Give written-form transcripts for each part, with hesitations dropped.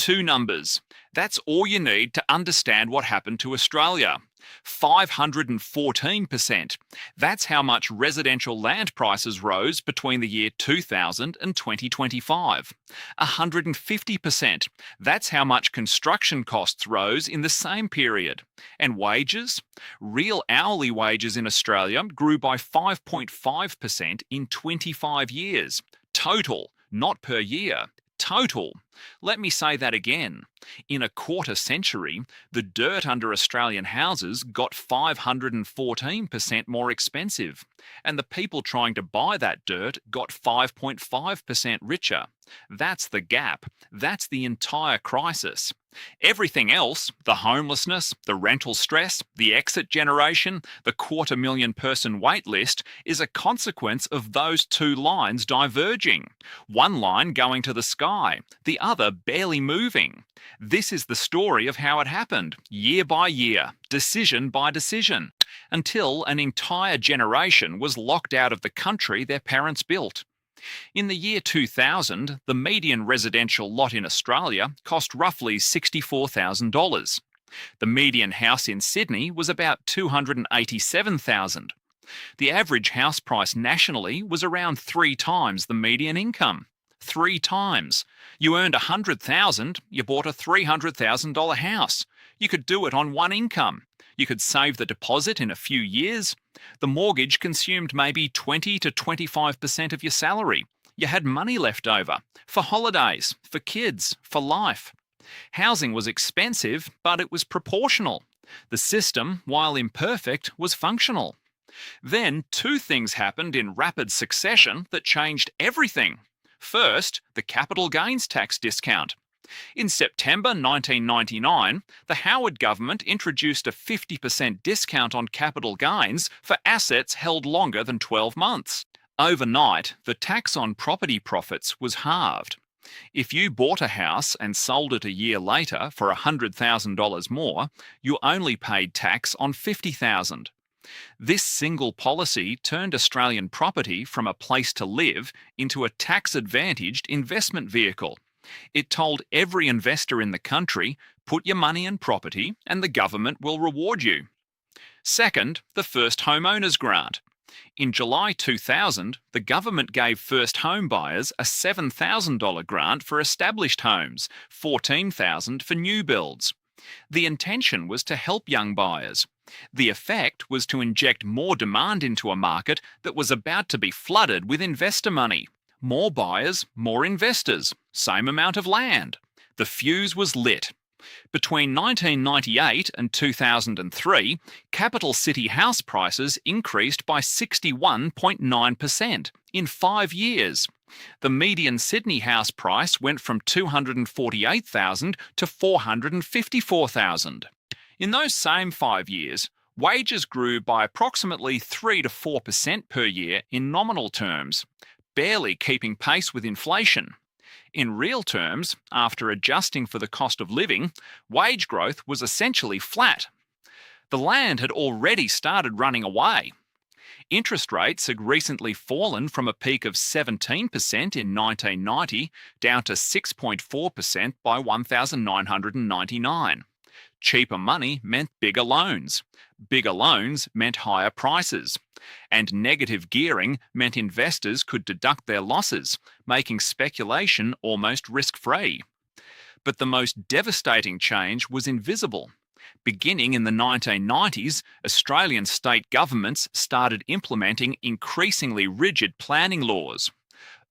Two numbers. That's all you need to understand what happened to Australia. 514%. That's how much residential land prices rose between the year 2000 and 2025. 150%. That's how much construction costs rose in the same period. And wages? Real hourly wages in Australia grew by 5.5% in 25 years. Total, not per year. Total. Let me say that again. In a quarter century, the dirt under Australian houses got 514% more expensive, and the people trying to buy that dirt got 5.5% richer. That's the gap. That's the entire crisis. Everything else, the homelessness, the rental stress, the exit generation, the 250,000 person wait list, is a consequence of those two lines diverging. One line going to the sky, the other barely moving. This is the story of how it happened, year by year, decision by decision, until an entire generation was locked out of the country their parents built. In the year 2000, the median residential lot in Australia cost roughly $64,000. The median house in Sydney was about $287,000. The average house price nationally was around 3 times the median income. 3 times. You earned $100,000, you bought a $300,000 house. You could do it on one income. You could save the deposit in a few years. The mortgage consumed maybe 20 to 25% of your salary. You had money left over for holidays, for kids, for life. Housing was expensive, but it was proportional. The system, while imperfect, was functional. Then 2 things happened in rapid succession that changed everything. First, the capital gains tax discount. In September 1999, the Howard government introduced a 50% discount on capital gains for assets held longer than 12 months. Overnight, the tax on property profits was halved. If you bought a house and sold it a year later for $100,000 more, you only paid tax on $50,000. This single policy turned Australian property from a place to live into a tax-advantaged investment vehicle. It told every investor in the country, put your money in property and the government will reward you. Second, the first homeowners grant. In July 2000, the government gave first home buyers a $7,000 grant for established homes, $14,000 for new builds. The intention was to help young buyers. The effect was to inject more demand into a market that was about to be flooded with investor money. More buyers, more investors, same amount of land. The fuse was lit. Between 1998 and 2003, capital city house prices increased by 61.9% in 5 years. The median Sydney house price went from $248,000 to $454,000. In those same 5 years, wages grew by approximately 3 to 4% per year in nominal terms, barely keeping pace with inflation. In real terms, after adjusting for the cost of living, wage growth was essentially flat. The land had already started running away. Interest rates had recently fallen from a peak of 17% in 1990 down to 6.4% by 1999. Cheaper money meant bigger loans. Bigger loans meant higher prices. And negative gearing meant investors could deduct their losses, making speculation almost risk-free. But the most devastating change was invisible. Beginning in the 1990s, Australian state governments started implementing increasingly rigid planning laws.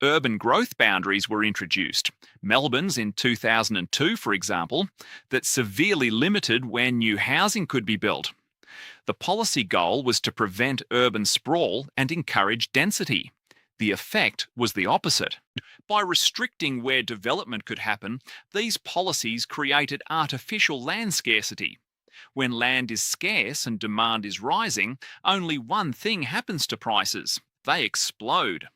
Urban growth boundaries were introduced, Melbourne's in 2002 for example, that severely limited where new housing could be built. The policy goal was to prevent urban sprawl and encourage density. The effect was the opposite. By restricting where development could happen, these policies created artificial land scarcity. When land is scarce and demand is rising, only one thing happens to prices: they explode.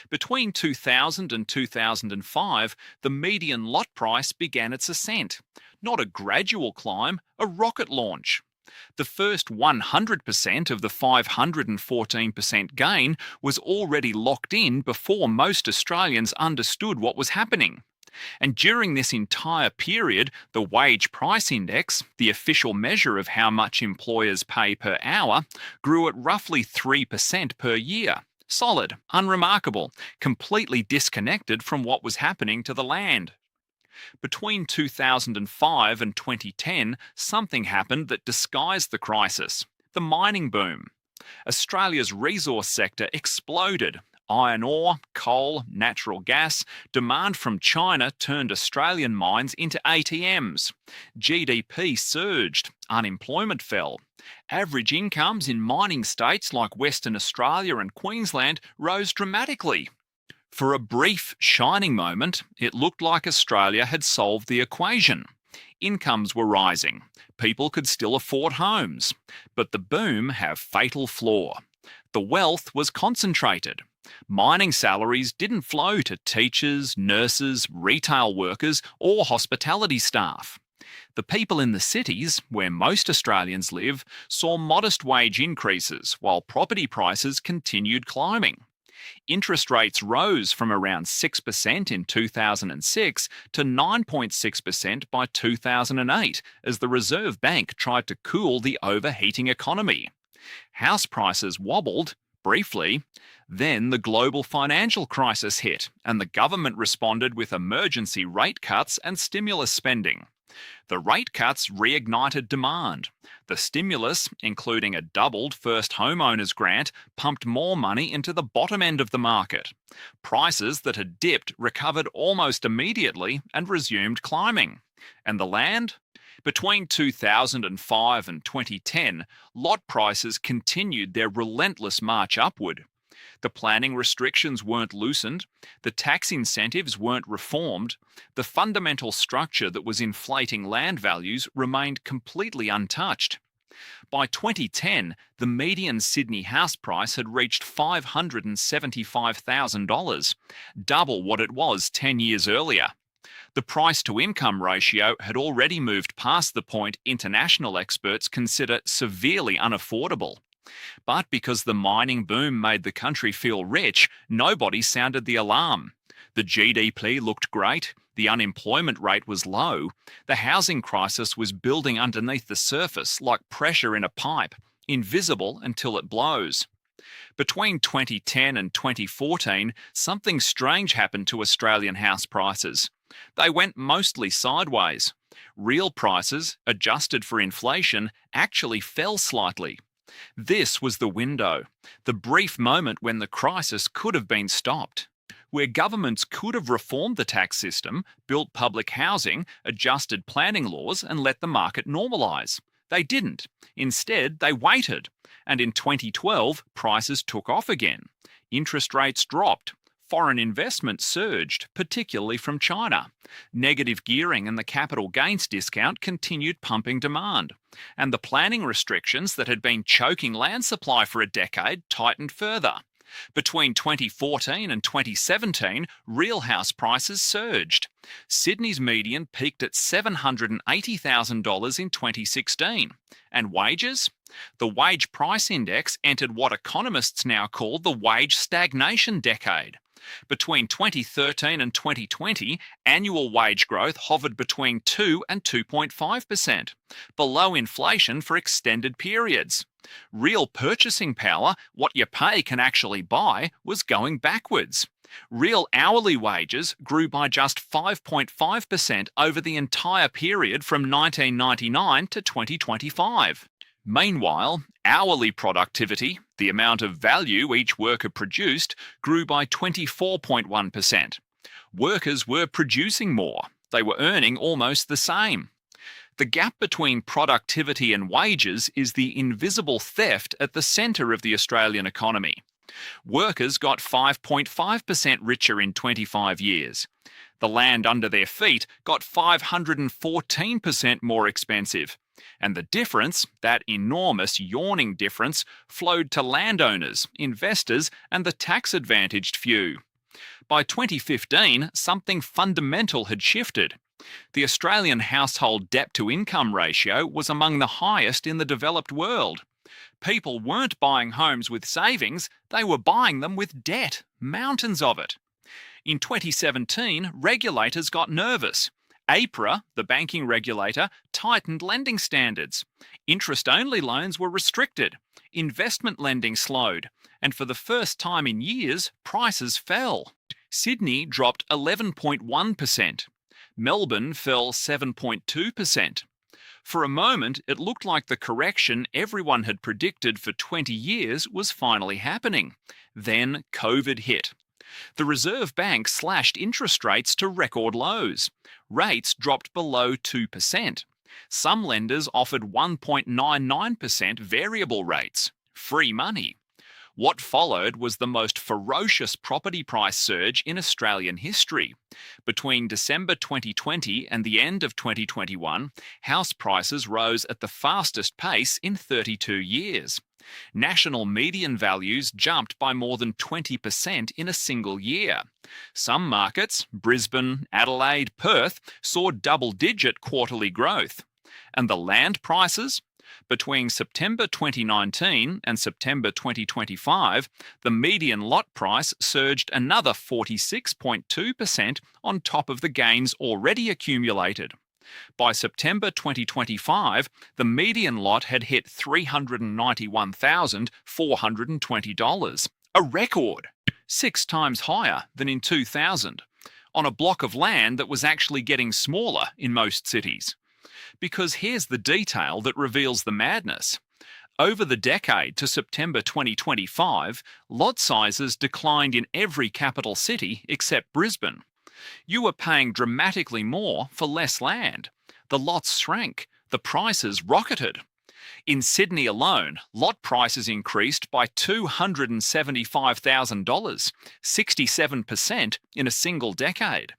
Between 2000 and 2005, the median lot price began its ascent. Not a gradual climb, a rocket launch. The first 100% of the 514% gain was already locked in before most Australians understood what was happening. And during this entire period, the wage price index, the official measure of how much employers pay per hour, grew at roughly 3% per year. Solid, unremarkable, completely disconnected from what was happening to the land. Between 2005 and 2010, something happened that disguised the crisis: the mining boom. Australia's resource sector exploded. Iron ore, coal, natural gas, demand from China turned Australian mines into ATMs. GDP surged, unemployment fell. Average incomes in mining states like Western Australia and Queensland rose dramatically. For a brief, shining moment, it looked like Australia had solved the equation. Incomes were rising. People could still afford homes. But the boom had a fatal flaw. The wealth was concentrated. Mining salaries didn't flow to teachers, nurses, retail workers, or hospitality staff. The people in the cities, where most Australians live, saw modest wage increases while property prices continued climbing. Interest rates rose from around 6% in 2006 to 9.6% by 2008 as the Reserve Bank tried to cool the overheating economy. House prices wobbled, briefly. Then the global financial crisis hit, and the government responded with emergency rate cuts and stimulus spending. The rate cuts reignited demand. The stimulus, including a doubled first homeowners grant, pumped more money into the bottom end of the market. Prices that had dipped recovered almost immediately and resumed climbing. And the land? Between 2005 and 2010, lot prices continued their relentless march upward. The planning restrictions weren't loosened, the tax incentives weren't reformed, the fundamental structure that was inflating land values remained completely untouched. By 2010, the median Sydney house price had reached $575,000, double what it was 10 years earlier. The price-to-income ratio had already moved past the point international experts consider severely unaffordable. But because the mining boom made the country feel rich, nobody sounded the alarm. The GDP looked great, the unemployment rate was low, the housing crisis was building underneath the surface like pressure in a pipe, invisible until it blows. Between 2010 and 2014, something strange happened to Australian house prices. They went mostly sideways. Real prices, adjusted for inflation, actually fell slightly. This was the window, the brief moment when the crisis could have been stopped, where governments could have reformed the tax system, built public housing, adjusted planning laws, and let the market normalise. They didn't. Instead, they waited. And in 2012, prices took off again. Interest rates dropped. Foreign investment surged, particularly from China. Negative gearing and the capital gains discount continued pumping demand. And the planning restrictions that had been choking land supply for a decade tightened further. Between 2014 and 2017, real house prices surged. Sydney's median peaked at $780,000 in 2016. And wages? The wage price index entered what economists now call the wage stagnation decade. Between 2013 and 2020, annual wage growth hovered between 2 and 2.5%, below inflation for extended periods. Real purchasing power, what you pay can actually buy, was going backwards. Real hourly wages grew by just 5.5% over the entire period from 1999 to 2025. Meanwhile, hourly productivity, the amount of value each worker produced, grew by 24.1%. Workers were producing more. They were earning almost the same. The gap between productivity and wages is the invisible theft at the centre of the Australian economy. Workers got 5.5% richer in 25 years. The land under their feet got 514% more expensive. And the difference, that enormous yawning difference, flowed to landowners, investors, and the tax-advantaged few. By 2015, something fundamental had shifted. The Australian household debt-to-income ratio was among the highest in the developed world. People weren't buying homes with savings, they were buying them with debt, mountains of it. In 2017, regulators got nervous. APRA, the banking regulator, tightened lending standards. Interest-only loans were restricted. Investment lending slowed. And for the first time in years, prices fell. Sydney dropped 11.1%. Melbourne fell 7.2%. For a moment, it looked like the correction everyone had predicted for 20 years was finally happening. Then COVID hit. The Reserve Bank slashed interest rates to record lows. Rates dropped below 2%. Some lenders offered 1.99% variable rates. Free money. What followed was the most ferocious property price surge in Australian history. Between December 2020 and the end of 2021, house prices rose at the fastest pace in 32 years. National median values jumped by more than 20% in a single year. Some markets, Brisbane, Adelaide, Perth, saw double-digit quarterly growth. And the land prices? Between September 2019 and September 2025, the median lot price surged another 46.2% on top of the gains already accumulated. By September 2025, the median lot had hit $391,420, a record, 6 times higher than in 2000, on a block of land that was actually getting smaller in most cities. Because here's the detail that reveals the madness. Over the decade to September 2025, lot sizes declined in every capital city except Brisbane. You were paying dramatically more for less land. The lots shrank. The prices rocketed. In Sydney alone, lot prices increased by $275,000, 67% in a single decade.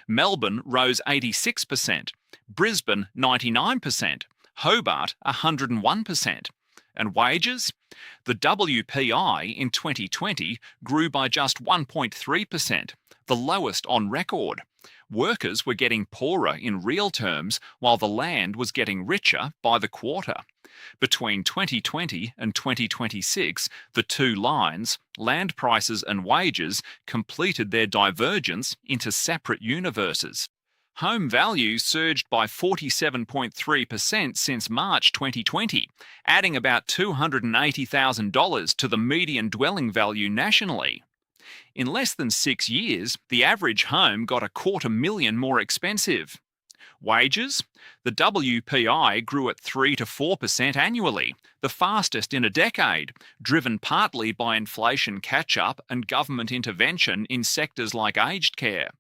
Melbourne rose 86%. Brisbane 99%, Hobart 101%. And wages? The WPI in 2020 grew by just 1.3%, the lowest on record. Workers were getting poorer in real terms while the land was getting richer by the quarter. Between 2020 and 2026, the two lines, land prices and wages, completed their divergence into separate universes. Home values surged by 47.3% since March 2020, adding about $280,000 to the median dwelling value nationally. In less than 6 years, the average home got $250,000 more expensive. Wages? The WPI grew at 3 to 4% annually, the fastest in a decade, driven partly by inflation catch-up and government intervention in sectors like aged care.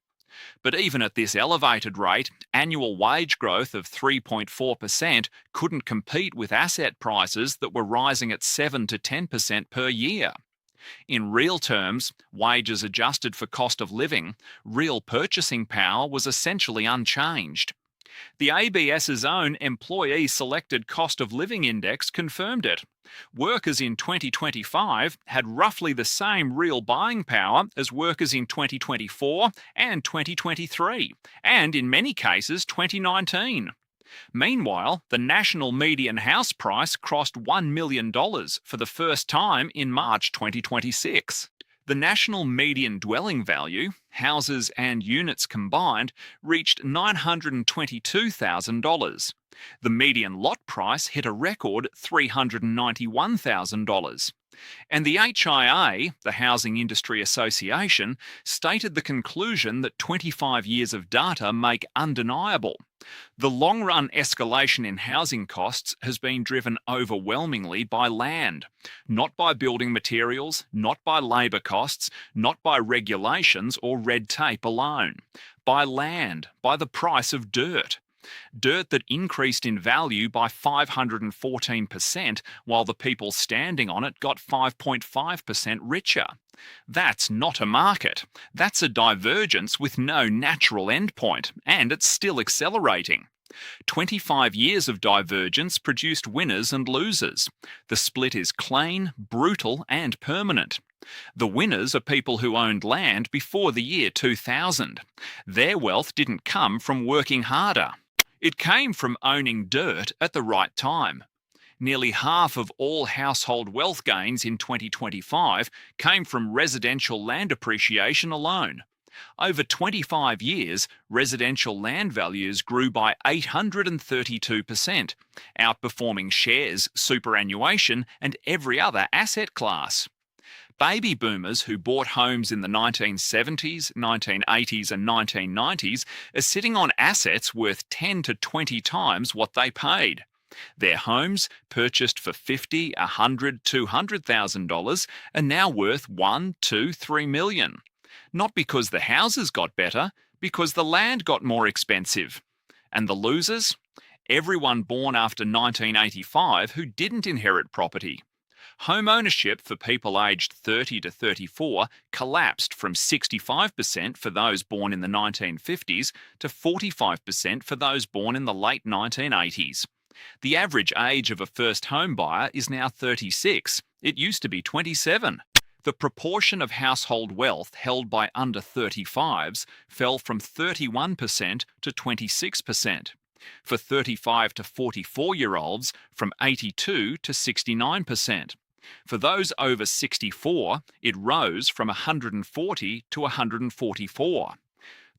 But even at this elevated rate, annual wage growth of 3.4% couldn't compete with asset prices that were rising at 7 to 10% per year. In real terms, wages adjusted for cost of living, real purchasing power was essentially unchanged. The ABS's own Employee Selected Cost of Living Index confirmed it. Workers in 2025 had roughly the same real buying power as workers in 2024 and 2023, and in many cases 2019. Meanwhile, the national median house price crossed $1 million for the first time in March 2026. The national median dwelling value, houses and units combined, reached $922,000. The median lot price hit a record $391,000. And the HIA, the Housing Industry Association, stated the conclusion that 25 years of data make undeniable. The long-run escalation in housing costs has been driven overwhelmingly by land, not by building materials, not by labour costs, not by regulations or red tape alone. By land, by the price of dirt. Dirt that increased in value by 514%, while the people standing on it got 5.5% richer. That's not a market. That's a divergence with no natural endpoint, and it's still accelerating. 25 years of divergence produced winners and losers. The split is clean, brutal, and permanent. The winners are people who owned land before the year 2000. Their wealth didn't come from working harder. It came from owning dirt at the right time. Nearly half of all household wealth gains in 2025 came from residential land appreciation alone. Over 25 years, residential land values grew by 832%, outperforming shares, superannuation, and every other asset class. Baby boomers who bought homes in the 1970s, 1980s, and 1990s are sitting on assets worth 10 to 20 times what they paid. Their homes, purchased for $50, $100, $200,000, are now worth $1, $2, $3 million. Not because the houses got better, because the land got more expensive. And the losers? Everyone born after 1985 who didn't inherit property. Home ownership for people aged 30 to 34 collapsed from 65% for those born in the 1950s to 45% for those born in the late 1980s. The average age of a first home buyer is now 36. It used to be 27. The proportion of household wealth held by under 35s fell from 31% to 26%. For 35 to 44-year-olds, from 82 to 69%. For those over 64, it rose from 140 to 144.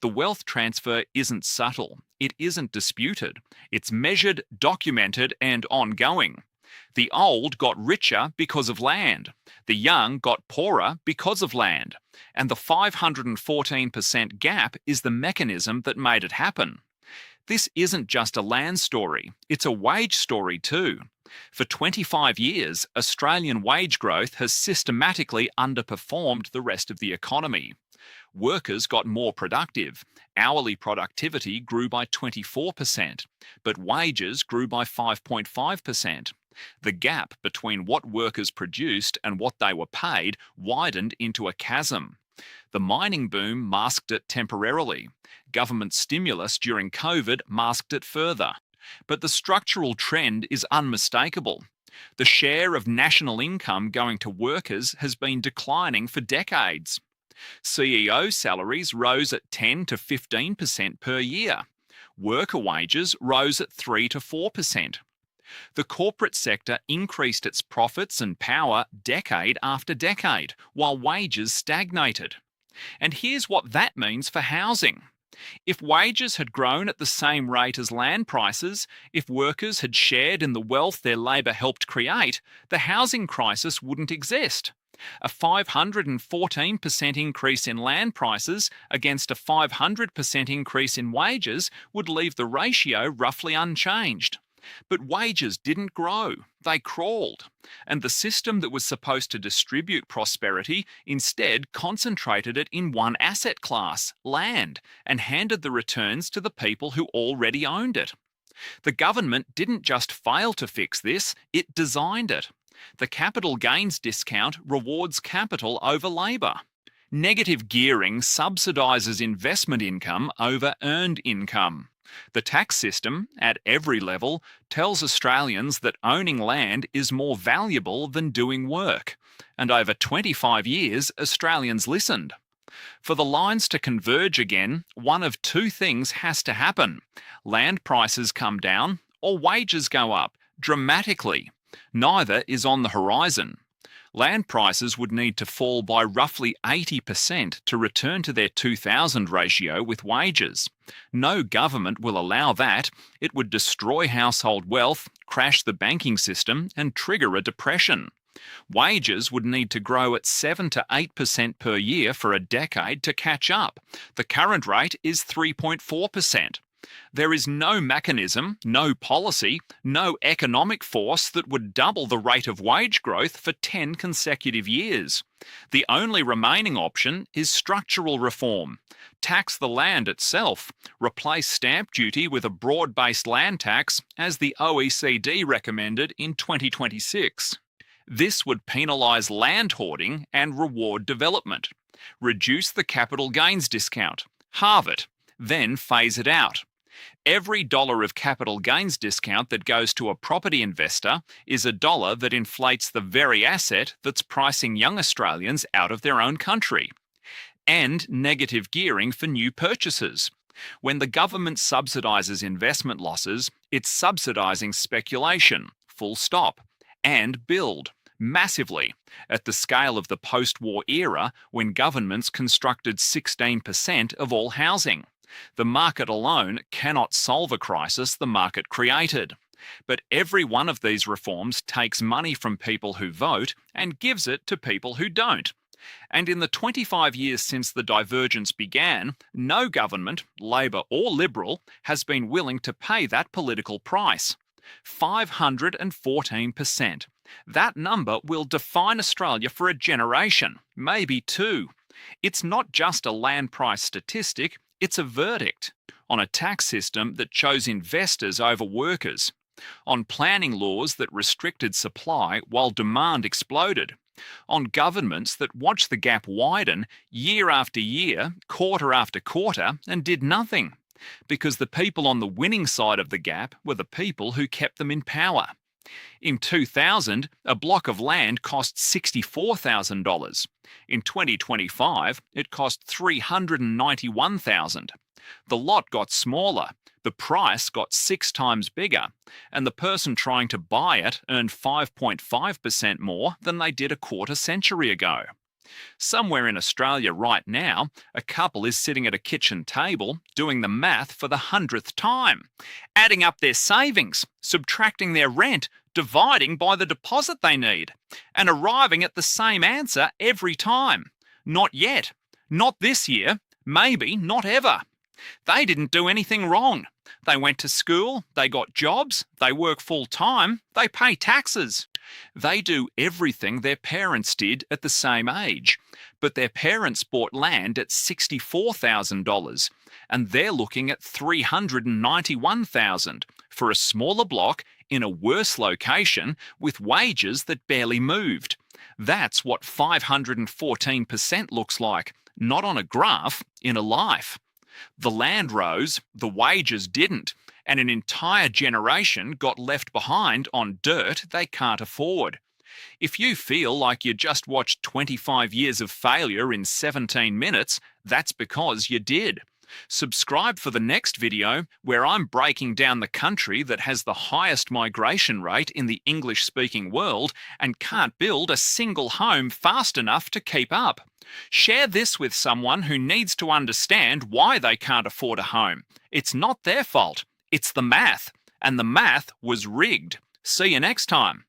The wealth transfer isn't subtle. It isn't disputed. It's measured, documented, and ongoing. The old got richer because of land. The young got poorer because of land. And the 514% gap is the mechanism that made it happen. This isn't just a land story, it's a wage story too. For 25 years, Australian wage growth has systematically underperformed the rest of the economy. Workers got more productive. Hourly productivity grew by 24%, but wages grew by 5.5%. The gap between what workers produced and what they were paid widened into a chasm. The mining boom masked it temporarily. Government stimulus during COVID masked it further. But the structural trend is unmistakable. The share of national income going to workers has been declining for decades. CEO salaries rose at 10 to 15% per year. Worker wages rose at 3 to 4%. The corporate sector increased its profits and power decade after decade, while wages stagnated. And here's what that means for housing. If wages had grown at the same rate as land prices, if workers had shared in the wealth their labour helped create, the housing crisis wouldn't exist. A 514% increase in land prices against a 500% increase in wages would leave the ratio roughly unchanged. But wages didn't grow, they crawled. And the system that was supposed to distribute prosperity instead concentrated it in one asset class, land, and handed the returns to the people who already owned it. The government didn't just fail to fix this, it designed it. The capital gains discount rewards capital over labour. Negative gearing subsidises investment income over earned income. The tax system, at every level, tells Australians that owning land is more valuable than doing work. And over 25 years, Australians listened. For the lines to converge again, one of two things has to happen. Land prices come down, or wages go up, dramatically. Neither is on the horizon. Land prices would need to fall by roughly 80% to return to their 2000 ratio with wages. No government will allow that. It would destroy household wealth, crash the banking system, and trigger a depression. Wages would need to grow at 7 to 8% per year for a decade to catch up. The current rate is 3.4%. There is no mechanism, no policy, no economic force that would double the rate of wage growth for 10 consecutive years. The only remaining option is structural reform. Tax the land itself. Replace stamp duty with a broad-based land tax, as the OECD recommended in 2026. This would penalise land hoarding and reward development. Reduce the capital gains discount. Halve it. Then phase it out. Every dollar of capital gains discount that goes to a property investor is a dollar that inflates the very asset that's pricing young Australians out of their own country. And negative gearing for new purchases. When the government subsidises investment losses, it's subsidising speculation, full stop, and build. Massively, at the scale of the post-war era when governments constructed 16% of all housing. The market alone cannot solve a crisis the market created. But every one of these reforms takes money from people who vote and gives it to people who don't. And in the 25 years since the divergence began, no government, Labor or Liberal, has been willing to pay that political price. 514%. That number will define Australia for a generation, maybe two. It's not just a land price statistic, it's a verdict on a tax system that chose investors over workers, on planning laws that restricted supply while demand exploded, on governments that watched the gap widen year after year, quarter after quarter, and did nothing, because the people on the winning side of the gap were the people who kept them in power. In 2000, a block of land cost $64,000. In 2025, it cost $391,000. The lot got smaller, the price got 6 times bigger, and the person trying to buy it earned 5.5% more than they did a quarter century ago. Somewhere in Australia right now, a couple is sitting at a kitchen table doing the math for the 100th time, adding up their savings, subtracting their rent, dividing by the deposit they need, and arriving at the same answer every time. Not yet. Not this year. Maybe not ever. They didn't do anything wrong. They went to school, they got jobs, they work full time, they pay taxes. They do everything their parents did at the same age, but their parents bought land at $64,000 and they're looking at $391,000 for a smaller block in a worse location with wages that barely moved. That's what 514% looks like, not on a graph, in a life. The land rose, the wages didn't, and an entire generation got left behind on dirt they can't afford. If you feel like you just watched 25 years of failure in 17 minutes, that's because you did. Subscribe for the next video where I'm breaking down the country that has the highest migration rate in the English-speaking world and can't build a single home fast enough to keep up. Share this with someone who needs to understand why they can't afford a home. It's not their fault. It's the math. And the math was rigged. See you next time.